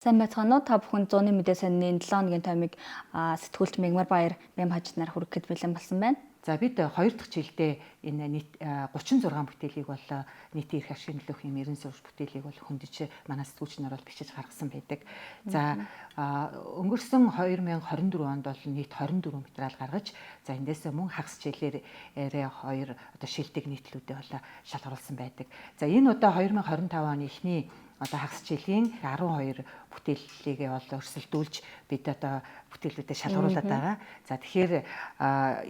Сайн байцгаана уу? Та бүхэн 100-ны мэдээ сонины 7 хоногийн таймыг сэтгүүлч Мегмар Баяр Бям хажнаар хүргэхэд бэлэн болсон байна. За бид 2 дахь жилдээ энэ нийт 36 бүтээлийг бол нийтийн эрх ашигын төлөөх юм 90 сурч бүтээлийг бол хөндөж манай сэтгүүлч нар бол бичиж гаргасан байдаг. За өнгөрсөн 2024 онд бол нийт 24 материал гаргаж за эндээс мөн хагас хичээлээр 2 одоо шилдэг нийтлүүдээ бол шалгаруулсан байдаг. За энэ удаа 2025 оны эхний одоо хагас хичээлийн 12 бүтээлийг бол өрсөлдүүлж бид одоо бүтээлүүдэд шалгаруулад байгаа. За тэгэхээр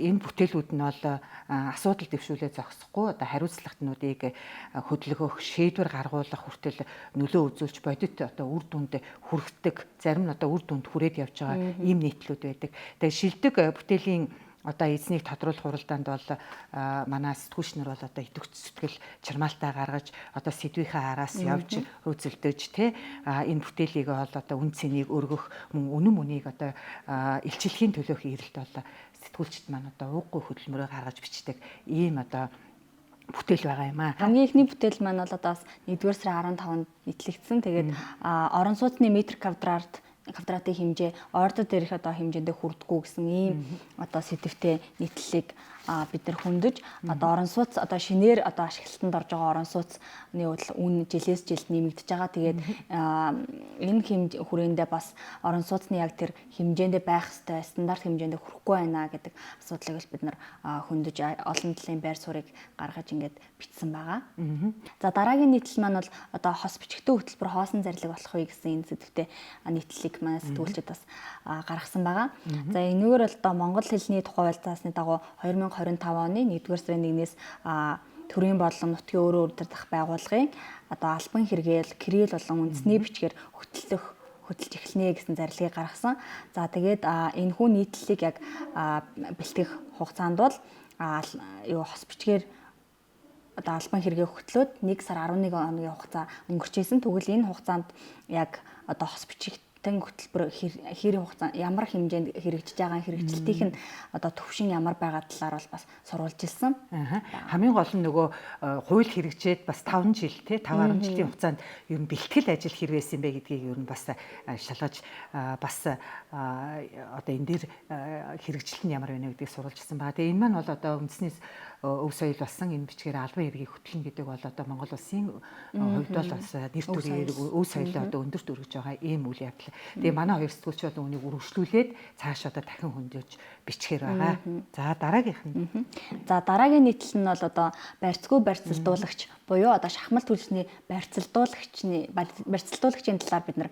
энэ бүтээлүүд нь бол асуудал дэвшүүлээ зогсохгүй одоо хариуцлагатнуудыг хөдөлгөх, шийдвэр гаргуулах хүртэл нөлөө үзүүлж бодит одоо үр дүнд хүрэх, зарим нь одоо үр дүнд хүрээд явж байгаа ийм нийтлүүд байдаг. Тэгээ шилдэг бүтээлийн одоо эзнийг тодруулах хуралдаанд бол манай сэтгүүлч нар бол одоо идэвхтэй сэтгэл чармаалтаа гаргаж одоо сэдвийнхаа араас явж үзэлдэж энэ бүтээлийг бол одоо үн цэнийг өргөх мөн үнэн мөнийг одоо илчлэхийн төлөөх эрэлт бол сэтгүүлчд маань одоо ууггүй хөдөлмөрөөр гаргаж бичдэг ийм одоо бүтээл байгаа юм аа. Хамгийн ихний бүтээл маань бол одоо 1-р сарын 15-нд нийтлэгдсэн. Тэгээд орон сууцны метр квадратын хэмжээ ордод дээрх одоо хэмжээндээ хүрдэггүй гэсэн ийм одоо сэдвтэй нийтлэлийг бид нар хөндөж одоо орон сууц одоо шинээр одоо ашиглалтанд орж байгаа орон сууцны үн жилээс жилд нэмэгдэж байгаа. Тэгээд энэ хүрээндээ бас орон сууцны яг тэр хэмжээндээ байх ёстой стандарт хэмжээндээ хүрэхгүй байна гэдэг асуудлыг бид нар хөндөж олон талын байр суурийг гаргаж ингээд бичсэн байгаа. За дараагийн нийтлэл маань бол одоо хос бичгтэн хөтөлбөр хоосон зарлиг болох вэ гэсэн энэ сэдвтэй нийтлэлийг манай сэтгүүлчид бас гаргасан байгаа. За энэгээр бол одоо монгол хэлний тухай хууль дагуу 2025 оны 1-р сарын 1-ээс төрийн бодлого нутгийн өөрөө удирдах байгууллагын одоо албан хэрэгэл, кирилл болон үндэсний бичгээр хөтөлж эхэлнэ гэсэн зарлигийг гаргасан. За тэгээд энэ хүн нийтлэлийг яг бэлтгэх хугацаанд бол хос бичгээр одоо албан хэрэгээ хөтлөөд 1 сар 11 хоногийн хугацаа өнгөрч исэн. Тэгвэл энэ хугацаанд яг одоо хос бичигт хөтөлбөр хэрэг хугацаа ямар хэмжээнд хэрэгжиж байгаа хэрэгжилтийн нь одоо төвшин ямар байгаа талаар бол бас сурвалж илсэн. Хамгийн гол нь нөгөө хууль хэрэгжээд бас 5 жил 5-10 жилийн хугацаанд ер нь бэлтгэл ажил хэрэг байсан бэ гэдгийг ер нь бас шалгаж бас одоо энэ дээр хэрэгжилт нь ямар байна гэдгийг сурвалжсан байгаа. Тэгээ энэ маань бол одоо үндэсний өв соёл болсон энэ бичгээр албан хэргийг хөтлөн гэдэг бол одоо Монгол улсын хувьд бол бас нэр төрийн өв соёлоо одоо өндөрт өргөж байгаа ийм үйл явдал. Тэгээ манай хоёр сэтгүүлч бол үүнийг үргэлжлүүлээд цааш одоо дахин хөндөж бичихээр байгаа. За дараагийнх нь. За дараагийн нийтлэл нь бол одоо барьцгүй барьцалдуулагч буюу одоо шахмал түлшний барьцалдуулагчийн талаар бид нар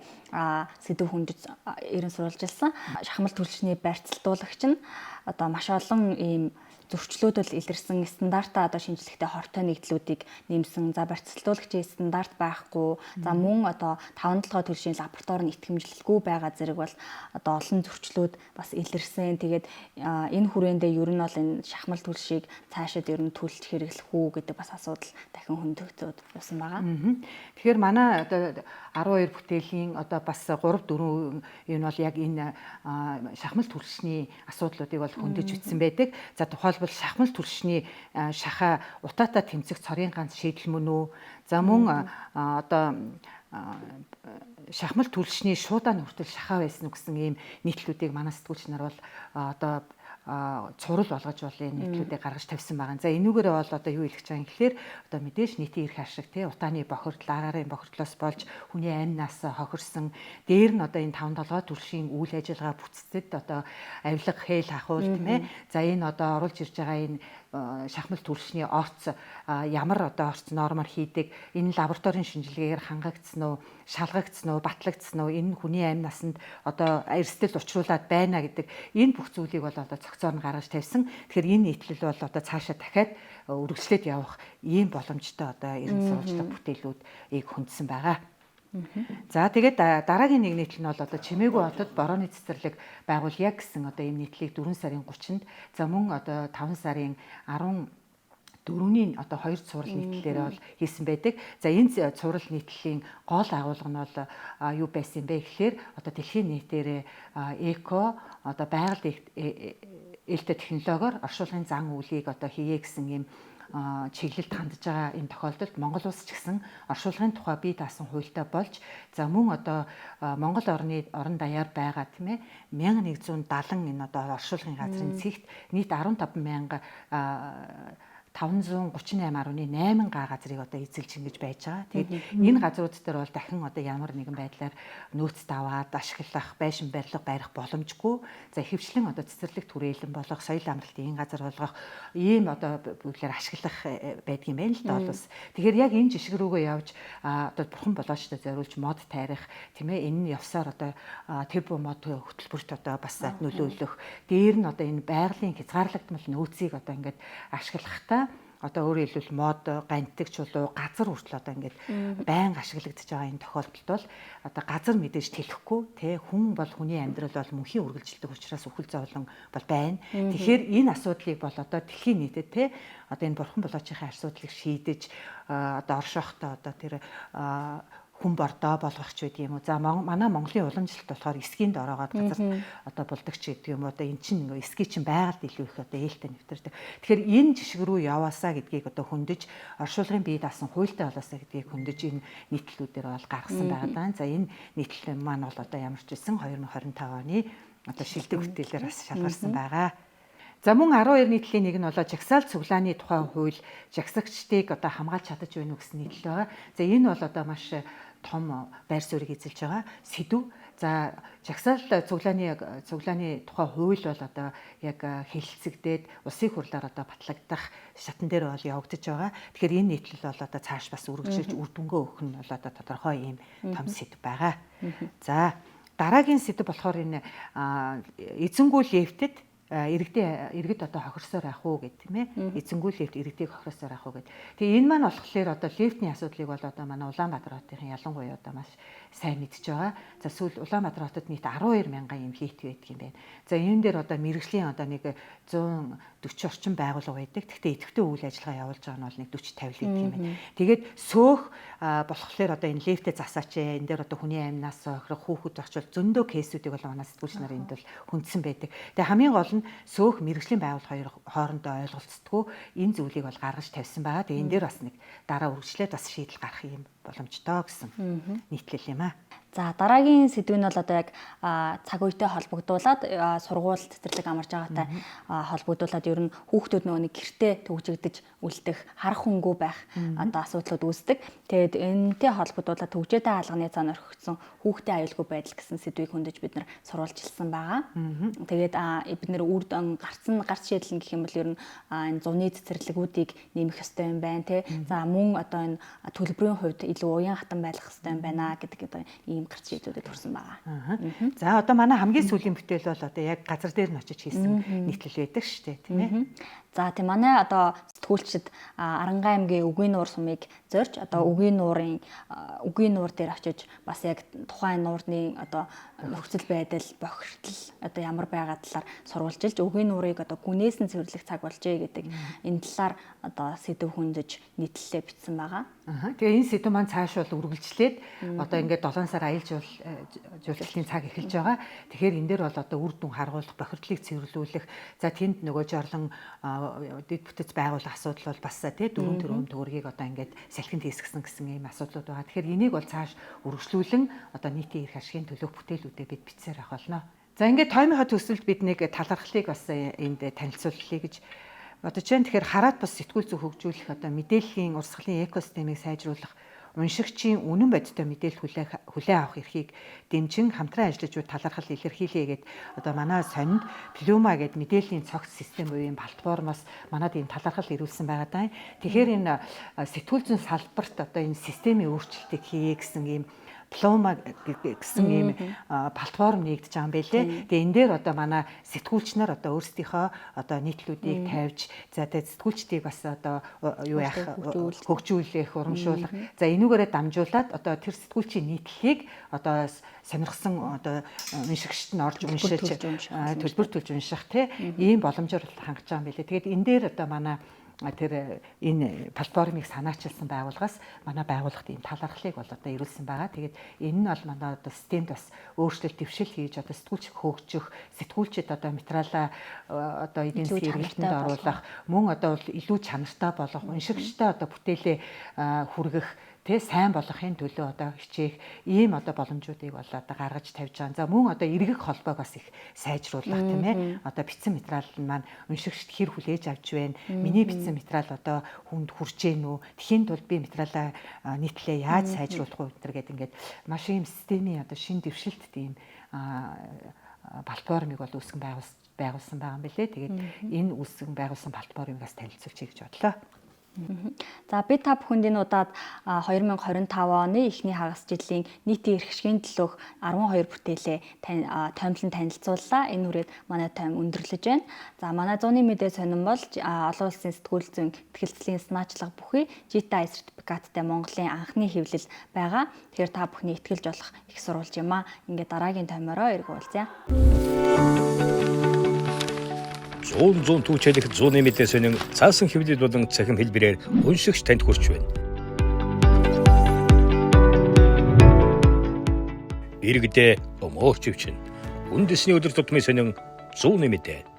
сэдв хөндөж ерөн сурвалжилсан. Шахмал түлшний барьцалдуулагч нь одоо маш олон ийм зөрчлөөдөл илэрсэн стандартаа одоо шинжлэхтэй хортой нэгдлүүдийг нэмсэн. За барьцалдуулагчийн стандарт байхгүй. За мөн одоо 5-7 төлшийн лаборатори нь итгэмжлэлгүй байгаа зэрэг бол одоо олон зөрчлүүд бас илэрсэн. Тэгээд энэ хүрээндээ ер нь бол энэ шахмал түлшийг цаашид ер нь төлж хэрэглэх үү гэдэг бас асуудал дахин хөндөгдөд явсан байгаа. Тэгэхээр манай одоо 12 бүтээлийн одоо бас 3-4 энэ бол яг энэ шахмал түлшний асуудлуудыг бол хөндөж бичсэн байдаг. За тухайлбал шахмал түлшний шаха утаатай тэмцэх цорын ганц шийдэл мөн үү? За мөн одоо шахмал түлшний шуудааны хүртэл шахаа байсан уу гэсэн ийм нийтлүүдийг манай сэтгүүлч нар бол одоо цурал болгож бол энэ нийтлүүдийг гаргаж тавьсан байгаа. За энүүгээр бол одоо юу хэлэх гэж байгаа юм гэхээр одоо мэдээж нийтийн эрх ашиг утааны бохирдол, агаарын бохирдлоос болж хүний амнаас хохирсон дээр нь одоо энэ 5-7 төрлийн үйл ажиллагаа бүтцэд одоо авилга, хээл ахуул тийм ээ. За энэ одоо оруулж ирж байгаа энэ шахмал түлшний орц ямар одоо орц нормоор хийдэг, энэ лабораторийн шинжилгээгээр хангагдсан уу, шалгагдсан уу, батлагдсан уу, энэ хүний амь насанд одоо эрсдэл учруулад байна гэдэг энэ бүх зүйлийг бол одоо цогцоор нь гаргаж тавьсан. Тэгэхээр энэ нийтлэл бол одоо цаашаа дахиад үргэлжлээд явах ийм боломжтой одоо эрен сурвалжлага бүтээлүүдийг хүндсэн байгаа. За тэгээд дараагийн нэг нийтлэл нь бол одоо Чимээгүй хотод борооны цэцэрлэг байгуулъя гэсэн одоо ийм нийтлэлийг 4 сарын 30-нд за мөн одоо 5 сарын 14-ний одоо 2 цуврал нийтлэлээр бол хийсэн байдаг. За энэ цуврал нийтлэлийн гол агуулга нь бол юу байсан бэ гэхээр одоо дэлхийн нийтээр эко одоо байгаль ээлтэй технологиор оршуулгын зан үйлийг одоо хийе гэсэн ийм чиглэлд хандж байгаа энэ тохиолдолд Монгол улс ч гэсэн оршуулгын тухай бие даасан хуультай болж за мөн одоо Монгол орон даяар байгаа тийм ээ 1170 энэ одоо оршуулгын газрын цэгт нийт 15,000 538.8 га газрыг одоо эзэлж ингэж байж байгаа. Тэгээд энэ газрууд дээр бол дахин одоо ямар нэгэн байдлаар нөөц даваад ашиглах, байшин барилга барих боломжгүй. За ихэвчлэн одоо цэцэрлэг түрээлэн болох, соёл амралтын энэ газар болгох ийм одоо бүлгээр ашиглах байдаг юм байна л да бол бас. Тэгэхээр яг энэ жишг рүүгээ явж одоо бурхан болоочтой зориулж мод тайрах тийм ээ энэ нь явсаар одоо тэр буу мод хөтөлбөрт одоо бас нөлөөлөх. Дээр нь одоо энэ байгалийн хязгаарлагдмал нөөцийг одоо ингээд ашиглахтаа одоо өөрөөр хэлбэл мод, гантик чулуу, газар хүртэл одоо ингээд байнга ашиглагдаж байгаа энэ тохиолдолд бол одоо газар мэдээж тэлэхгүй тий хүн бол хүний амьдрал бол мөнхийн үргэлжилдэг учраас үхэл зовлон бол байна. Тэгэхээр энэ асуудлыг бол одоо дэлхийн нийтэд тий одоо энэ бурхан болоочийн асуудлыг шийдэж одоо оршихтой одоо тэр хүн бордоо болгох ч гэдэг юм уу. За манай Монголын уламжлалт болохоор эсгийн дороогоод газар одоо булдагч гэдэг юм уу. Одоо эн чинь нэг эсгийн чинь байгаль илүү их одоо ээлтэй нэвтэрдэг. Тэгэхээр энэ жишг рүү яваасаа гэдгийг одоо хөндөж оршуулгын бие даасан хуультай болоосаа гэдгийг хөндөж энэ нийтлүүдээр бол гаргасан байгаа даа. За энэ нийтлэл маань бол одоо ямар ч байсан 2025 оны одоо шилдэг бүтээлээр бас шалгарсан байгаа. За мөн 12 нийтлийн нэг нь болоо жагсаал цуглааны тухай хууль жагсагчдыг одоо хамгаалж чадаж байна уу гэсэн нийтлэл байгаа. За энэ бол одоо маш том байр суурийг эзэлж байгаа сэдв. За жагсаал цуглааны тухай хууль бол одоо яг хэлэлцэгдээд улсын хурлаар одоо батлагдах шатан дээр бол явагдаж байгаа. Тэгэхээр энэ нийтлэл бол одоо цааш бас үргэлжлэж үр дүнгээ өгөх нь бол одоо тодорхой ийм том сэдв байгаа. За дараагийн сэдв болохоор энэ эзэнгүү лефтэд иргэд одоо хохирсоор байх уу гэдэг тийм ээ эзэнгүү лефт иргэдийг хохирсоор байх уу гэдэг. Тэгээ энэ маань болохоор одоо лефтний асуудлыг бол одоо манай Улаанбаатар хотын ялангуяа одоо маш сайн мэдж байгаа. За сүүл Улаанбаатар хотод нийт 12,000 юм хийт байдаг юм байна. За энэ дээр одоо мэрэгжлийн одоо нэг 140 орчим байгууллага байдаг. Гэхдээ идэвхтэй үйл ажиллагаа явуулж байгаа нь бол нэг 40-50 л байдаг юм байна. Тэгээд сөөх болохоор одоо энэ лефтээ засаач энэ дээр одоо хүний амнаас хохирох хүүхэд очвол зөндөө кейсүүдийг бол манай сэтгүүлч нар энд бол хүндсэн байдаг. Тэгээ хамгийн гол нь сөөх мэрэгжлийн байгууллага хоёр хоорондоо ойлголцдоггүй энэ зүйлийг бол гаргаж тавьсан байгаа. Тэгээ энэ дээр бас нэг дараа үргэлжлээд бас шийдэл гарах юм боломжтой гэсэн нийтлэл юм аа. За дараагийн сэдв нь бол одоо яг цаг үетэй холбогдуулаад сургууль цэцэрлэг амарч байгаатай холбогдуулаад ер нь хүүхдүүд нөгөө нэг гэртээ төгжигдэж үлдэх харах хүнгүй байх одоо асуудлууд үүсдэг. Тэгээд энэтэй холбогдуулаад төгжээтэй хаалганы цаана орхигдсон хүүхдийн аюулгүй байдал гэсэн сэдвийг хөндөж бид нар сурвалжилсан байгаа. Тэгээд бид нэр гарц шийдэл гэх юм бол ер нь энэ зуны цэцэрлэгүүдийг нэмэх ёстой юм байна тий. За мөн одоо энэ төлбөрийн хувьд илүү уян хатан байх ёстой юм байна гэдэг одоо ийм гарц шийдэлүүдэд төрсэн байгаа. За одоо манай хамгийн сүүлийн бүтээл бол одоо яг газар дээр нь очиж хийсэн нийтлэл байдаг шүү дээ тийм ээ. За тийм манай одоо сэтгүүлчид Арангай аймгийн Үгийн нуур сумыг зорж одоо Үгийн нуур дээр очиж бас яг тухайн нуурны одоо нөхцөл байдал, бохирдол одоо ямар байгаа талаар сурвалжилж Үгийн нуурыг одоо гүнээс нь цэвэрлэх цаг болжээ гэдэг энэ талаар одоо сэдв хөндөж нийтлэлээ бичсэн байгаа. Тэгээ энэ сэдв маань цааш бол үргэлжлээд одоо ингээд 7 сар аялал жуулчлалын цаг эхэлж байгаа. Тэгэхээр энэ дээр бол одоо үр дүн харгуулах, бохирдлыг цэвэрлүүлэх, за тэнд нөгөө жорлон дэд бүтэц байгуулах асуудал бол бас тий 4 тэрбум төгрөгийг одоо ингээд салхинд хийсгэсэн гэсэн ийм асуудлууд байгаа. Тэгэхээр энийг бол цааш үргэлжлүүлэн одоо нийтийн эрх ашигын төлөөх бүтээлүүдэд бид бичсээр авах болно. За ингээд тоймынхаа төсөлд бид нэг талархлыг бас энд танилцуулъя гэж бодож байна. Тэгэхээр хараат бас сэтгүүл зүйн хөгжүүлэх одоо мэдээллийн урсгалын экосистемыг сайжруулах уншигчийн үнэн бодиттой мэдээлэл хүлээн авах эрхийг дэмжин хамтран ажиллаж буй талархал илэрхийлье гэд одоо манай сонинд Плюма гэд мэдээллийн цогц систем буюу платформоос манад ийм талархал ирүүлсэн байгаа даа. Тэгэхээр энэ сэтгүүл зүйн салбарт одоо энэ системийн өөрчлөлтийг хийе гэсэн ийм Плюма гэсэн ийм платформ нэгдэж байгаа юм байлээ. Тэгээ энэ дээр одоо манай сэтгүүлч нар одоо өөрсдийнхөө одоо нийтлүүдийг тавьж за тэгээ сэтгүүлчдийг бас одоо юу яах хөгжүүлэх, урамшуулах. За энүүгээрээ дамжуулаад одоо тэр сэтгүүлчийн нийтлэлийг одоо сонирхсан одоо уншигчд нь орж уншиж төлбөр төлж унших тийм ийм боломжоор хангаж байгаа юм байлээ. Тэгээд энэ дээр одоо манай тэр энэ платформыг санаачилсан байгууллагаас манай байгууллагт энэ талархлыг бол одоо ирүүлсэн байгаа. Тэгээд энэ нь бол манай одоо системд бас өөрчлөлт дэвшил хийж одоо сэтгүүлч хөгжих, сэтгүүлчид одоо материалаа одоо эдийн засгийн эргэлтэнд оруулах, мөн одоо бол илүү чанартай болох, уншигчтай одоо бүтээлээ хүргэх, тэ сайн болохын төлөө одоо хичээх ийм одоо боломжуудыг бол одоо гаргаж тавьж байгаа. За мөн одоо эргэх холбоог бас их сайжруулах тийм ээ. Одоо бичсэн материал нь маань уншигчд хэр хүлээж авч байна. Миний бичсэн материал одоо хүнд хүрч гэнэ үү? Тэхийн тулд би материалаа нийтлээ яаж сайжруулах вэ гэдэг ингээд маш ийм системийн одоо шин дэвшилт тийм платформыг бол үүсгэн байгуулсан байгаа юм билээ. Тэгээд энэ үүсгэн байгуулсан платформыг бас танилцуулъя гэж бодлоо. За би та бүхэнд энэ удаад 2025 оны эхний хагас жилийн нийтийн эрх ашигын төлөөх 12 бүтээлээ томилон танилцууллаа. Энэ үрээд манай тойм өндөрлөж байна. За манай зууны мэдээ сонин бол олон улсын сэтгүүл зүйн ихтгэлцлийн санаачлага бүхий GTI сертификаттай Монголын анхны хэвлэл байгаа. Тэгэхээр та бүхний ихтгэлж болох их сурвалж юм аа. Ингээд дараагийн тоймороо эргүүлцгаая. 100 түүчэлэх зууны мэдээ сонин цаасан хэвлэл болон цахим хэлбэрээр уншигч танд хүрч байна. Иргэдээ өмөөрч өвчин. Үндэсний өдөр тутмын сонин зууны мэдээ.